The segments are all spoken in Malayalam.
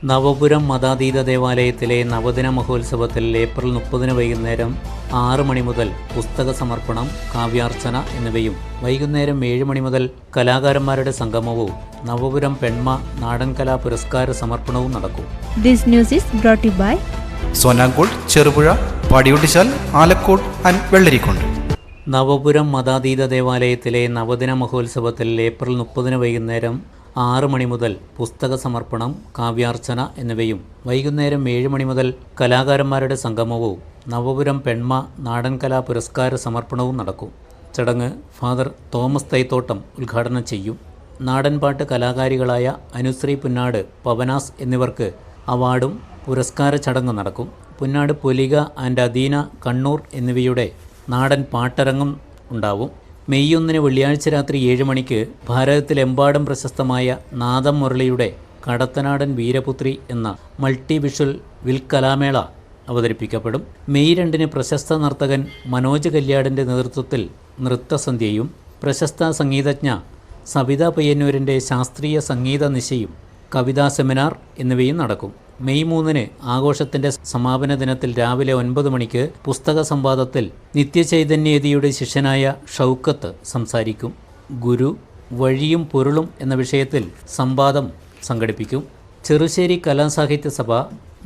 നവപുരം മതാതീത ദേവാലയത്തിലെ നവദിന മഹോത്സവത്തിൽ ഏപ്രിൽ 30 വൈകുന്നേരം 6 മണി മുതൽ പുസ്തക സമർപ്പണം, കാവ്യാർച്ചന എന്നിവയും വൈകുന്നേരം 7 മണി മുതൽ കലാകാരന്മാരുടെ സംഗമവും നവപുരം പെൺമ നാടൻ കലാ പുരസ്കാര സമർപ്പണവും നടക്കും. This news is brought to you by Sonankode, Cherupuzha, Padiyottuchal, Alakode and Vellarikundu. Navapuram മതാതീത ദേവാലയത്തിലെ നവദിന മഹോത്സവത്തിൽ ഏപ്രിൽ 30 വൈകുന്നേരം 6 മണി മുതൽ പുസ്തക സമർപ്പണം, കാവ്യാർച്ചന എന്നിവയും വൈകുന്നേരം 7 മണി മുതൽ കലാകാരന്മാരുടെ സംഗമവും നവപുരം പെൺമ നാടൻ കലാ പുരസ്കാര സമർപ്പണവും നടക്കും. ചടങ്ങ് ഫാദർ തോമസ് തൈത്തോട്ടം ഉദ്ഘാടനം ചെയ്യും. നാടൻപാട്ട് കലാകാരികളായ അനുശ്രീ പുന്നാട്, പവനാസ് എന്നിവർക്ക് അവാർഡും പുരസ്കാര ചടങ്ങ് നടക്കും. പുന്നാട് പൊലിക ആൻഡ് അദീന കണ്ണൂർ എന്നിവയുടെ നാടൻ പാട്ടരങ്ങും ഉണ്ടാവും. മെയ് 1 വെള്ളിയാഴ്ച രാത്രി 7 മണിക്ക് ഭാരതത്തിലെമ്പാടും പ്രശസ്തമായ നാദം മുരളിയുടെ കടത്തനാടൻ വീരപുത്രി എന്ന മൾട്ടി വിഷ്വൽ വിൽക്കലാമേള അവതരിപ്പിക്കപ്പെടും. മെയ് 2 പ്രശസ്ത നർത്തകൻ മനോജ് കല്യാടിൻ്റെ നേതൃത്വത്തിൽ നൃത്തസന്ധ്യയും പ്രശസ്ത സംഗീതജ്ഞ സവിത പയ്യന്നൂരിൻ്റെ ശാസ്ത്രീയ സംഗീത നിശയും കവിതാ സെമിനാർ എന്നിവയും നടക്കും. മെയ് 3 ആഘോഷത്തിൻ്റെ സമാപന ദിനത്തിൽ രാവിലെ 9 മണിക്ക് പുസ്തക സംവാദത്തിൽ നിത്യചൈതന്യതിയുടെ ശിഷ്യനായ ഷൗക്കത്ത് സംസാരിക്കും. ഗുരു, വഴിയും പൊരുളും എന്ന വിഷയത്തിൽ സംവാദം സംഘടിപ്പിക്കും. ചെറുശ്ശേരി കലാസാഹിത്യ സഭ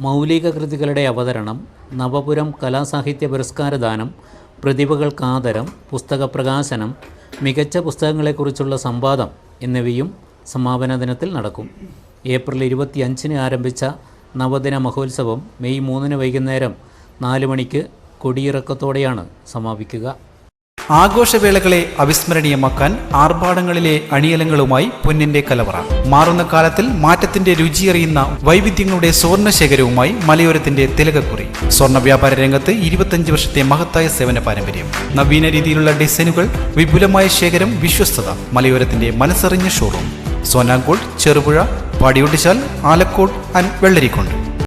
മൗലിക കൃതികളുടെ അവതരണം, നവപുരം കലാസാഹിത്യ പുരസ്കാരദാനം, പ്രതിഭകൾക്കാദരം, പുസ്തക പ്രകാശനം, മികച്ച പുസ്തകങ്ങളെക്കുറിച്ചുള്ള സംവാദം എന്നിവയും സമാപന ദിനത്തിൽ നടക്കും. ഏപ്രിൽ 25 ആരംഭിച്ച നവദിന മഹോത്സവം മെയ് 3 വൈകുന്നേരം 4 മണിക്ക് കൊടിയിറക്കത്തോടെയാണ് സമാപിക്കുക. ആഘോഷവേളകളെ അവിസ്മരണീയമാക്കാൻ ആർഭാടങ്ങളിലെ അണിയലങ്ങളുമായി പൊന്നിന്റെ കലവറ. മാറുന്ന കാലത്തിൽ മാറ്റത്തിന്റെ രുചിയറിയുന്ന വൈവിധ്യങ്ങളുടെ സ്വർണ്ണശേഖരവുമായി മലയോരത്തിന്റെ തിലകക്കുറി. സ്വർണ്ണ വ്യാപാര രംഗത്ത് 25 വർഷത്തെ മഹത്തായ സേവന പാരമ്പര്യം. നവീന രീതിയിലുള്ള ഡിസൈനുകൾ, വിപുലമായ ശേഖരം, വിശ്വസ്തത. മലയോരത്തിന്റെ മനസ്സറിഞ്ഞ ഷോറൂം. സോനാങ്കോട്, ചെറുപുഴ, പാടിയൊട്ടിച്ചാൽ, ആലക്കോട് ആൻഡ് വെള്ളരിക്കുണ്ട്.